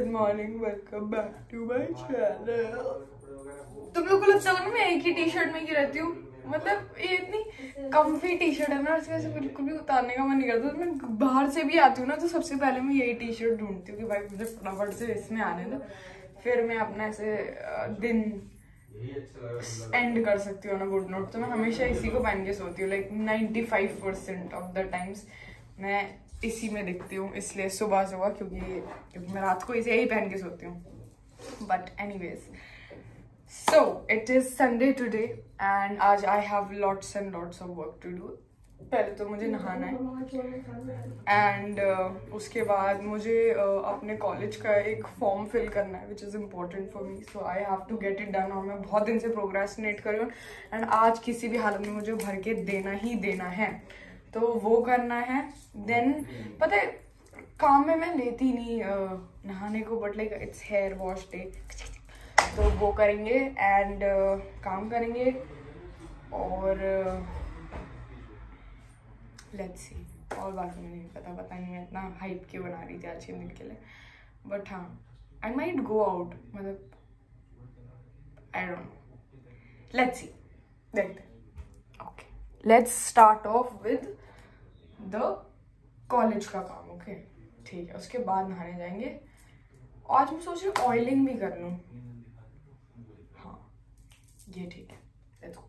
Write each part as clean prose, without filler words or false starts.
Good morning, welcome back to my channel. तुम लोग को लगता होगा ना मैं एक ही टी शर्ट में ही रहती हूँ, मतलब ये इतनी कम्फी टी शर्ट है ना, इसमें से बिल्कुल भी उतारने का मन नहीं करता। तो मैं बाहर से भी आती हूँ ना तो सबसे पहले मैं यही टी शर्ट ढूंढती हूँ कि भाई मुझे फटाफट से इसमें आने दो, फिर मैं अपना ऐसे दिन एंड कर सकती हूँ ना गुड नोट। तो मैं हमेशा इसी को पहन के सोती हूँ, लाइक 95% ऑफ द टाइम्स मैं इसी में दिखती हूँ, इसलिए सुबह सुबह क्योंकि मैं रात को इसे ही पहन के सोती हूँ। But anyways, so it is Sunday today and आज I have lots and lots of work to do. पहले तो मुझे नहाना है एंड उसके बाद मुझे अपने कॉलेज का एक फॉर्म फिल करना है which is important for me, so I have to get it done. और मैं बहुत दिन से प्रोग्रेसटिनेट कर रही हूँ एंड आज किसी भी हालत में मुझे भर के देना ही देना है, तो वो करना है। देन पता है काम में मैं लेती नहीं नहाने को, but like it's hair wash day, तो वो करेंगे एंड काम करेंगे और लेट्स सी। और बाकी मुझे नहीं पता नहीं मैं इतना हाइप क्यों बना रही थी आज के दिन के लिए, बट हाँ आई माइट गो आउट, मतलब I don't know, let's see, देखते। Okay, let's start off with the college का काम। ओके ठीक है, उसके बाद नहाने जाएंगे। आज मैं सोच रही हूँ ऑयलिंग भी कर लूँ। हाँ ये ठीक है, लेट्स गो।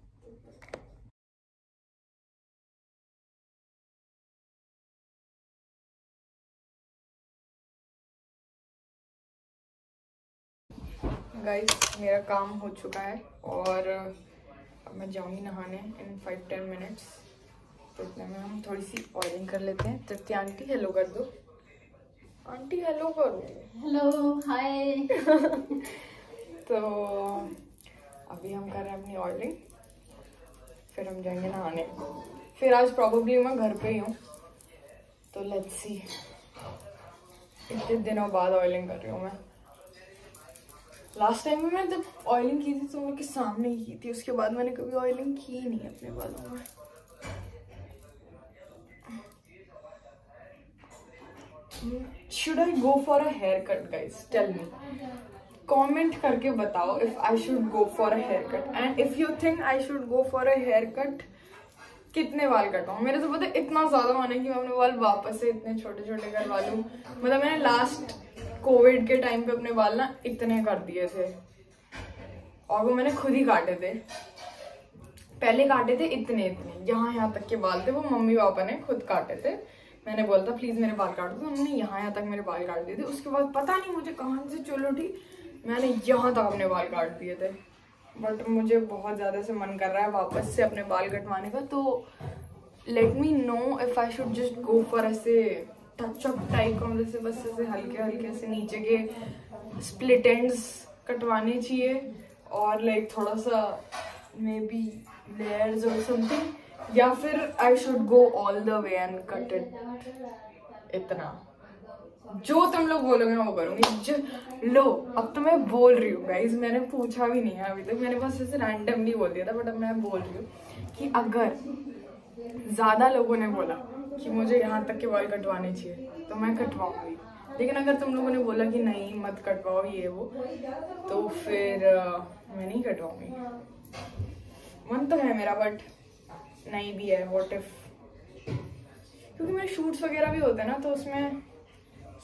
गाइस मेरा काम हो चुका है और अब मैं जाऊंगी नहाने इन 5-10 मिनट्स। तो इतने में हम थोड़ी सी ऑयलिंग कर लेते हैं। तृप्ति आंटी हेलो कर दो। आंटी हेलो करो। Hello hi. तो अभी हम कर रहे हैं अपनी ऑयलिंग, फिर हम जाएंगे नहाने। फिर आज प्रॉबेबली मैं घर पे ही हूँ, तो लेट्स सी। इतने दिनों बाद ऑयलिंग कर रही हूँ मैं। लास्ट टाइम में मैं जब ऑयलिंग की थी तो मैं के सामने ही की थी, उसके बाद मैंने कभी ऑयलिंग की नहीं अपने बालों में। Should I go for a haircut, guys? Tell me. Comment करके बताओ if I should go for a haircut and if you think I should go for a haircut, कितने बाल कटवाऊं? मेरे तो पता है इतना ज्यादा मन है कि मैं अपने बाल वापस से इतने छोटे छोटे करवा लूं। मतलब मैंने लास्ट कोविड के टाइम पे अपने बाल ना इतने कर दिए थे और वो मैंने खुद ही काटे थे। पहले काटे थे इतने यहाँ तक के बाल थे, वो मम्मी पापा ने खुद काटे थे। मैंने बोला था प्लीज मेरे बाल काट दो, उन्होंने यहाँ तक मेरे बाल काट दिए थे। उसके बाद पता नहीं मुझे कहाँ से चुल उठी, मैंने यहाँ तक अपने बाल काट दिए थे। बट मुझे बहुत ज्यादा से मन कर रहा है वापस से अपने बाल कटवाने का, तो let me know if I should just go for ऐसे टचअप टाइप का, जैसे बस ऐसे हल्के हल्के से नीचे के स्प्लिट एंड्स कटवाने चाहिए और लाइक थोड़ा सा मे बी लेयर्स और समथिंग, या फिर I should go all the way and cut it. इतना जो तुम लोग बोलोगे मैं वो करूंगी। लो अब तो मैं बोल रही हूँ गाइज, मैंने पूछा भी नहीं है अभी तक, मैंने बस ऐसे रैंडमली बोल दिया था, बट अब मैं बोल रही हूँ कि अगर ज्यादा लोगों ने बोला कि मुझे यहाँ तक के बाल कटवाने चाहिए तो मैं कटवाऊंगी, लेकिन अगर तुम लोगों ने बोला कि नहीं मत कटवाओ ये वो, तो फिर मैं नहीं कटवाऊंगी। मन तो है मेरा बट नहीं भी है, व्हाट इफ, क्योंकि मेरे शूट्स वगैरह भी होते हैं ना, तो उसमें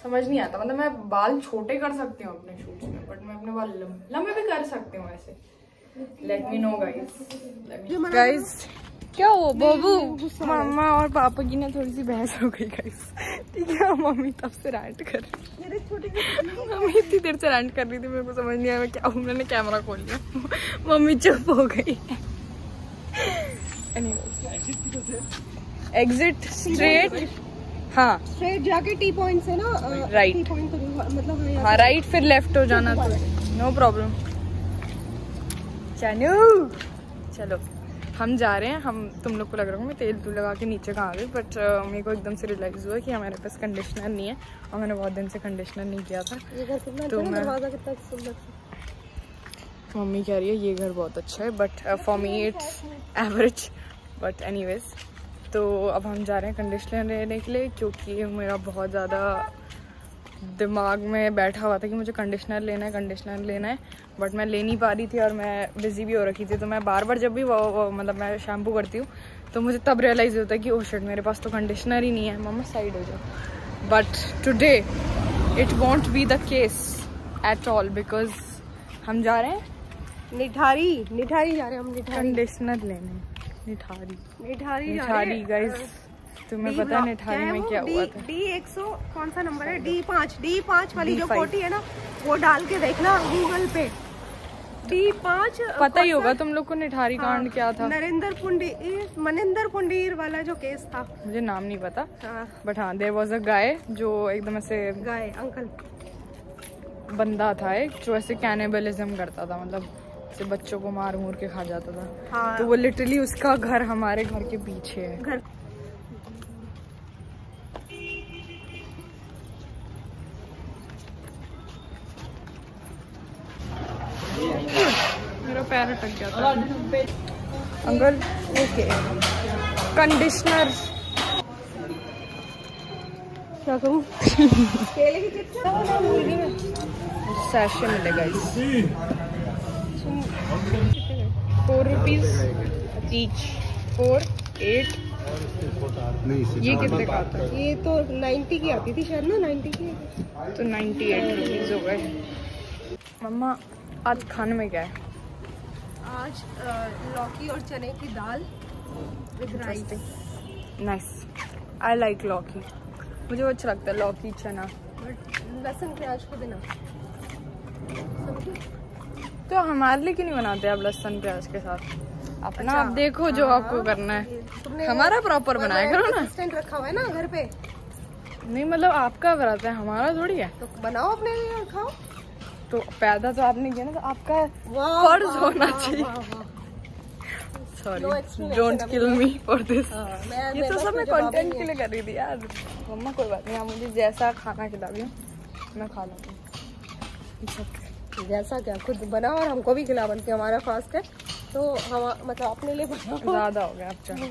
समझ नहीं आता। मतलब मैं बाल छोटे कर सकती हूँ अपने शूट्स में, बट मैं अपने बाल लंबे भी कर सकती हूँ ऐसे। Let me know guys. क्या हो बाबू, मम्मा और पापा की ना थोड़ी सी बहस हो गई गाइस, ठीक है। मम्मी तब से रैंट कर रही, मम्मी इतनी देर से रैंट कर रही थी, मेरे को समझ नहीं आया मैं क्या हूँ। मैंने कैमरा खोल लिया, मम्मी चुप हो गई। एग्जिट स्ट्रेट, हाँ स्ट्रेट जाके टी पॉइंट से ना राइट, टी पॉइंट मतलब हाँ राइट, फिर लेफ्ट हो जाना, तो नो प्रॉब्लम। चलो हम जा रहे हैं। हम तुम लोग को लग रहा है मैं तेल तूल लगा के नीचे कहाँ आ गई, बट मेरे को एकदम से रियलाइज हुआ कि हमारे पास कंडीशनर नहीं है और मैंने बहुत दिन से कंडीशनर नहीं किया था। तो मैं, मम्मी कह रही है ये घर बहुत अच्छा है, but for me it's average, but anyways. तो अब हम जा रहे हैं कंडीशनर लेने के लिए, क्योंकि मेरा बहुत ज़्यादा दिमाग में बैठा हुआ था कि मुझे कंडीशनर लेना है बट मैं ले नहीं पा रही थी और मैं बिजी भी हो रखी थी। तो मैं बार बार जब भी वो मतलब मैं शैम्पू करती हूँ तो मुझे तब रियलाइज़ होता है कि ओह शिट मेरे पास तो कंडीशनर ही नहीं है। मम्मा साइड हो जाओ। But today it won't be the case at all because हम जा रहे हैं निठारी जा रहे हैं हम। कंडीशनर लेने निठारी गाइस। तुम्हें पता है निठारी में क्या हुआ था? D100 कौन सा नंबर है? D5 वाली जो कोटी है ना वो डाल के देखना गूगल पे। D5 पता ही होगा तुम लोग को निठारी कांड क्या था। मनिंदर पुंडीर वाला जो केस था, मुझे नाम नहीं पता बट हाँ देयर वाज अ गाय जो एकदम ऐसे गाय अंकल बंदा था एक जो ऐसे कैनिबलिज्म करता था, मतलब ऐसे बच्चों को मार मूर के खा जाता था। हाँ। तो वो लिटरली उसका घर हमारे घर के पीछे है। घर मेरा पैर अटक गया था। अंकल ओके कंडीशनर क्या करूं? केले की चिप्स सैशे मिलेगा इस 4 रुपीज ईच 4 8 ये कितने का आता है? ये तो 90 की आती थी शायद ना, 90 की तो 98 रुपीज हो गए। मम्मा आज खाने में क्या है? आज लौकी और चने की दाल with rice. Nice I like lauki, मुझे वो अच्छा लगता है लौकी चना। लहसुन प्याज को देना। तो हमारे लिए क्यों नहीं बनाते आप लहसुन प्याज के साथ? अपना अच्छा, आप देखो जो आपको करना है। हमारा प्रॉपर बनाया करो ना। असिस्टेंट रखा हुआ है ना घर पे। नहीं मतलब आपका बनाता है, हमारा थोड़ी है। तो बनाओ अपने लिए और खाओ। तो पैदा तो आपने किया ना, तो आपका फर्ज होना चाहिए। Sorry don't kill me for this. ये तो सब मैं कंटेंट के लिए कर रही थी यार। मम्मा कोई बात नहीं, आप मुझे जैसा खाना खिला रही हूँ मैं खा लूँगी। जैसा क्या खुद बनाओ और हमको भी खिला, बल्कि हमारा फास्ट है तो हम मतलब अपने लिए बनाओ। ज़्यादा हो गया आप चाहो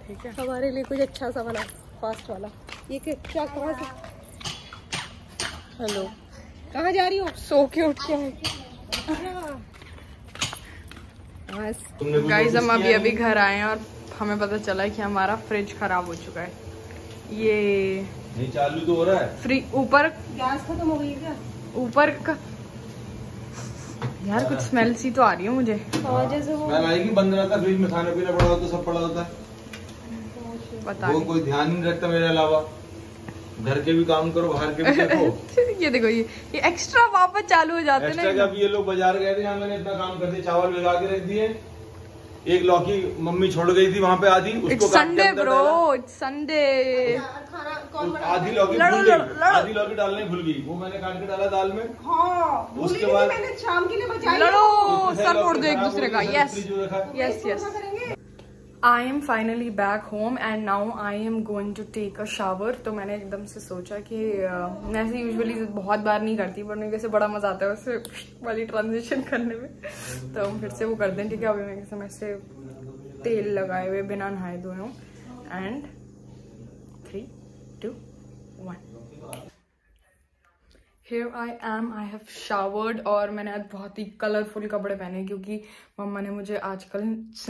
ठीक है। हमारे लिए कुछ अच्छा सा बना फास्ट वाला। ये क्या कहाँ से? हेलो कहाँ जा रही हो? सो के उठ के आए। गाइस हम अभी घर आए हैं और हमें पता चला है कि हमारा फ्रिज खराब हो चुका है। ये नहीं चालू तो हो रहा है। फ्री ऊपर गैस खत्म हो गई क्या? ऊपर का यार कुछ स्मेल सी तो आ रही है मुझे। जैसे वो स्मेल आएगी। बंद रहता फ्रिज में, खाना पीना पड़ा होता, सब पड़ा होता है। बता वो कोई ध्यान नहीं रखता मेरे अलावा। घर के भी काम करो, बाहर के भी देखो। ये देखो ये एक्स्ट्रा वापस चालू हो जाते हैं एक्स्ट्रा ना। का भी ये लोग बाजार गए थे, यहाँ मैंने इतना काम कर दिया, चावल भिगा के रख दिए। एक लौकी मम्मी छोड़ गई थी वहाँ पे आधी, उसको संडे ब्रो संडे। खाना कौन बना? आधी लौकी भूल गई, आधी लौकी डालने भूल गई, वो मैंने काट के डाला दाल में। हाँ, उसके बाद मैंने शाम के लिए बचाई। लड़ो सर फोड़ दो एक दूसरे का। Yes yes yes. करेंगे। I am finally back home and now I am going to take a shower। तो मैंने एकदम से सोचा कि मैं ऐसे यूजुअली बहुत बार नहीं करती पर मेरे से बड़ा मजा आता है वैसे वाली ट्रांजिशन करने में। तो हम फिर से वो कर दें ठीक है। अभी मेरे समय से तेल लगाए हुए बिना नहाए धोए हूँ। And 3 2 1 Here I am, I have showered और मैंने आज बहुत ही कलरफुल कपड़े पहने क्योंकि मम्मा ने मुझे आजकल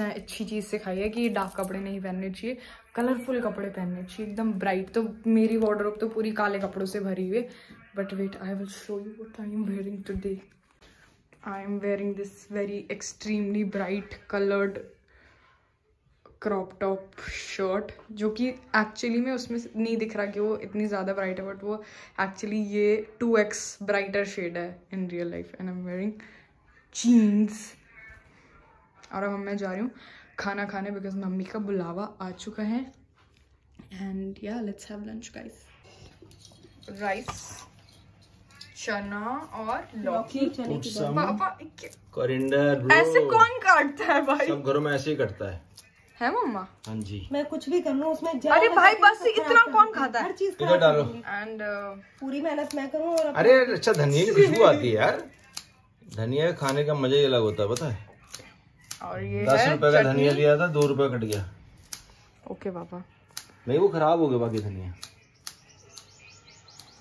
अच्छी चीज़ सिखाई है कि डार्क कपड़े नहीं पहनने चाहिए, कलरफुल कपड़े पहनने चाहिए एकदम ब्राइट। तो मेरी वार्डरोब तो पूरी काले कपड़ों से भरी हुई है। But wait I will show you what I am wearing today. I am wearing this very extremely bright coloured crop top shirt जो कि एक्चुअली में उसमें नहीं दिख रहा कि वो इतनी ज़्यादा ब्राइट है बट वो एक्चुअली ये 2x ब्राइटर शेड है in real life. And I am wearing jeans और अब मैं जा रही हूँ खाना खाने बिकॉज मम्मी का बुलावा आ चुका है। एंड या let's have lunch guys. Rice चना और लौकी। पापा कोरिएंडर ऐसे कौन काटता है भाई? सब घरों में ऐसे ही करता है मम्मा? हाँ जी। मैं कुछ भी कर लूँ उसमें अरे भाई बस इतना कौन खाता है? हर चीज इधर डालो। एंड पूरी मेहनत मैं करूँ और अरे अच्छा धनिया की खुशबू आती है यार। धनिया खाने का मजा ही अलग होता है पता है। और ये 10 रुपए का धनिया दिया था 2 रुपए कट गया। ओके पापा। नहीं वो खराब हो गया बाकी धनिया।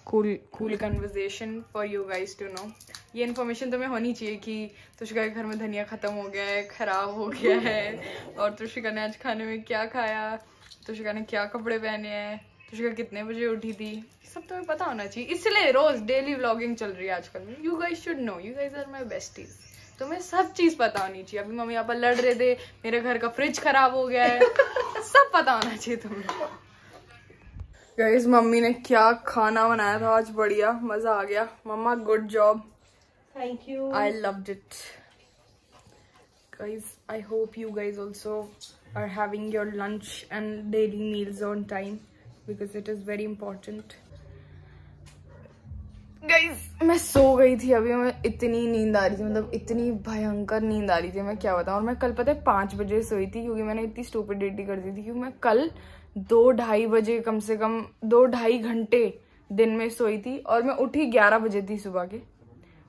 cool conversation for you guys to know. ये इन्फॉर्मेशन तुम्हें होनी चाहिए कि तुषिका के घर में धनिया खत्म हो गया है, खराब हो गया है, और तुषिका ने आज खाने में क्या खाया, तुषिका ने क्या कपड़े पहने हैं, तुषिका कितने बजे उठी थी, सब तुम्हें पता होना चाहिए. इसलिए रोज डेली व्लॉगिंग चल रही है आजकल. You guys should know, you guys are my besties. तुम्हें सब चीज पता होनी चाहिए. अभी मम्मी पापा लड़ रहे थे, मेरे घर का फ्रिज खराब हो गया है, सब पता होना चाहिए तुम्हें. गाइस मम्मी ने क्या खाना बनाया था आज, बढ़िया मजा आ गया. Mama good job. Thank you. I loved it. Guys, I hope you guys also are having your lunch and daily meals on time because it is very important. Guys, मैं सो गई थी अभी. मैं इतनी नींद आ रही थी, मतलब इतनी भयंकर नींद आ रही थी, मैं क्या बताऊं. और मैं कल पता है 5 बजे सोई थी क्योंकि मैंने इतनी स्टूपिडिटी कर दी थी क्योंकि मैं कल 2-2:30 बजे, कम से कम 2-2.5 घंटे दिन में सोई थी और मैं उठी 11 बजे थी सुबह के.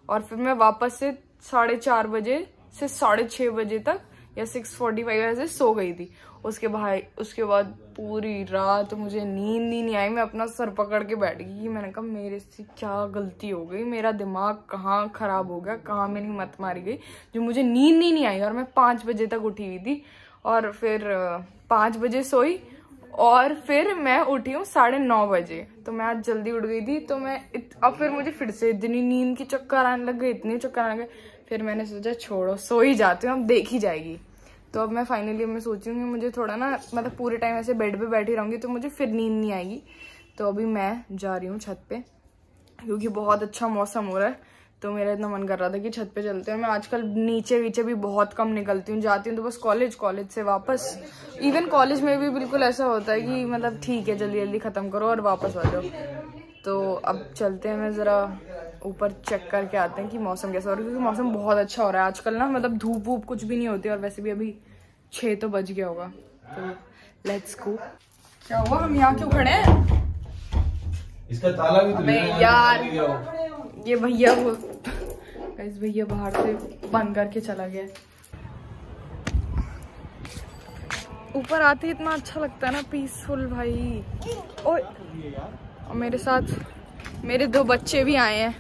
और फिर मैं वापस से 4:30 बजे से 6:30 बजे तक या 6:45 ऐसे सो गई थी. उसके बाद पूरी रात मुझे नींद ही नहीं आई. मैं अपना सर पकड़ के बैठ गई. मैंने कहा मेरे से क्या गलती हो गई, मेरा दिमाग कहाँ खराब हो गया, कहाँ मेरी मत मारी गई जो मुझे नींद ही नहीं आई. और मैं 5 बजे तक उठी हुई थी और फिर 5 बजे सोई और फिर मैं उठी हूँ 9:30 बजे. तो मैं आज जल्दी उठ गई थी. तो मैं अब फिर मुझे फिर से इतनी नींद की चक्कर आने लग गए, इतने चक्कर आने लगे. फिर मैंने सोचा छोड़ो, सो ही जाती हूँ, अब देखी जाएगी. तो अब मैं फाइनली मैं सोची हूँ कि मुझे थोड़ा ना, मतलब पूरे टाइम ऐसे बेड पे बैठी रहूंगी तो मुझे फिर नींद नहीं आएगी. तो अभी मैं जा रही हूँ छत पे क्योंकि बहुत अच्छा मौसम हो रहा है. तो मेरा इतना मन कर रहा था कि छत पे चलते हैं. मैं आजकल नीचे भी बहुत कम निकलती हूँ, जाती हूँ तो बस कॉलेज से वापस. इवन कॉलेज में भी बिल्कुल ऐसा होता है कि मतलब ठीक है जल्दी जल्दी खत्म करो और वापस आ जाओ. तो अब चलते हैं, मैं जरा ऊपर चेक करके आते हैं कि मौसम कैसा हो रहा है क्योंकि मौसम बहुत अच्छा हो रहा है आजकल ना. मतलब धूप वूप कुछ भी नहीं होती और वैसे भी अभी 6 तो बज गया होगा. तो लेट्स गो. क्या हुआ, हम यहाँ क्यों खड़े हैं? इसका ताला भी तो यार ये भैया वो गाइस भैया बाहर से बंद करके चला गया. ऊपर आते इतना अच्छा लगता है ना, पीसफुल भाई. और मेरे साथ मेरे 2 बच्चे भी आए हैं.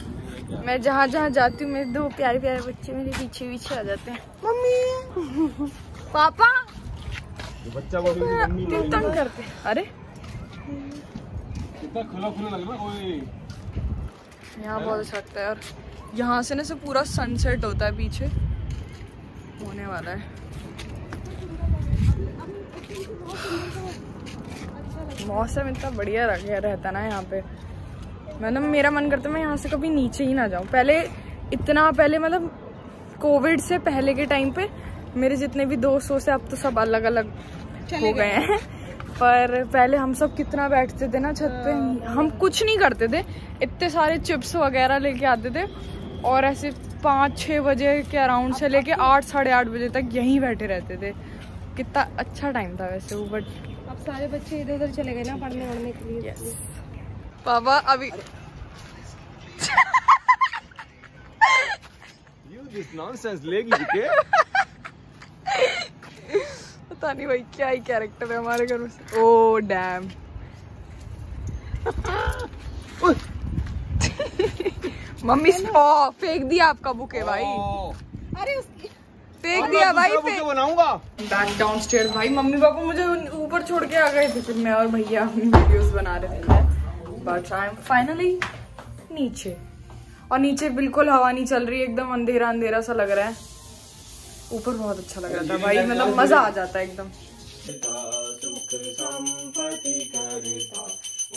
मैं जहाँ जाती हूँ मेरे 2 प्यारे प्यारे बच्चे मेरे पीछे आ जाते हैं. मम्मी पापा बच्चा तंग करते. अरे कितना खुला लग रहा है. यहाँ बहुत अच्छा लगता है. और यहाँ से ना से पूरा सनसेट होता है, पीछे होने वाला है. मौसम इतना बढ़िया रहता ना यहाँ पे. मतलब मेरा मन करता है मैं यहाँ से कभी नीचे ही ना जाऊँ. पहले मतलब कोविड से पहले के टाइम पे मेरे जितने भी दोस्त से अब तो सब अलग अलग हो गए हैं. पर पहले हम सब कितना बैठते थे ना छत पे. हम कुछ नहीं करते थे, इतने सारे चिप्स वगैरह लेके आते थे और ऐसे 5-6 बजे के अराउंड से लेके 8-8:30 बजे तक यहीं बैठे रहते थे. कितना अच्छा टाइम था वैसे वो. बट अब सारे बच्चे इधर उधर चले गए ना पढ़ने के लिए. पापा अभी पता नहीं भाई क्या ही कैरेक्टर है हमारे घर में. Oh damn. मम्मी फेंक दिया आपका बुके भाई. अरे उसकी फेंक दिया भाई. बनाऊंगा बैक डाउनस्टेयर्स भाई. मम्मी पापा मुझे ऊपर छोड़ के आ गए थे, फिर मैं और भैया वीडियोस बना रहे थे. बट आई एम फाइनली नीचे. और नीचे बिल्कुल हवा नहीं चल रही है, एकदम अंधेरा सा लग रहा है. ऊपर बहुत अच्छा लग रहा था भाई, मतलब मजा आ जाता है एकदम.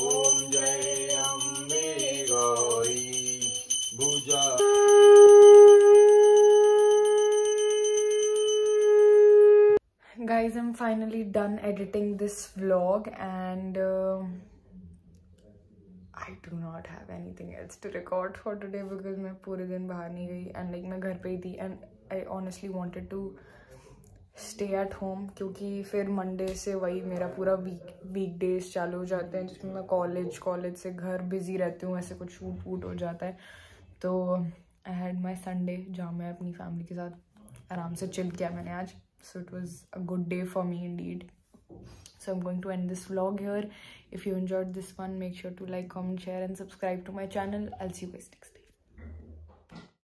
ओम जय अम्बे गौरी भुजा. Guys, I'm finally done editing this vlog and I do not have anything else to record for today because मैं पूरे दिन बाहर नहीं गई and like मैं घर पे ही थी and I honestly wanted to stay at home क्योंकि फिर मंडे से वही मेरा पूरा वीक डेज चालू हो जाते हैं जिसमें मैं कॉलेज से घर बिजी रहती हूँ, ऐसे कुछ शूट वूट हो जाता है. तो आई हैड माई संडे जहाँ मैं अपनी फैमिली के साथ आराम से चिल किया मैंने आज. So it was a good day for me indeed. So I'm going to end this vlog here. If you enjoyed this one, make sure to like, comment, share and subscribe to my channel. I'll see you guys next time.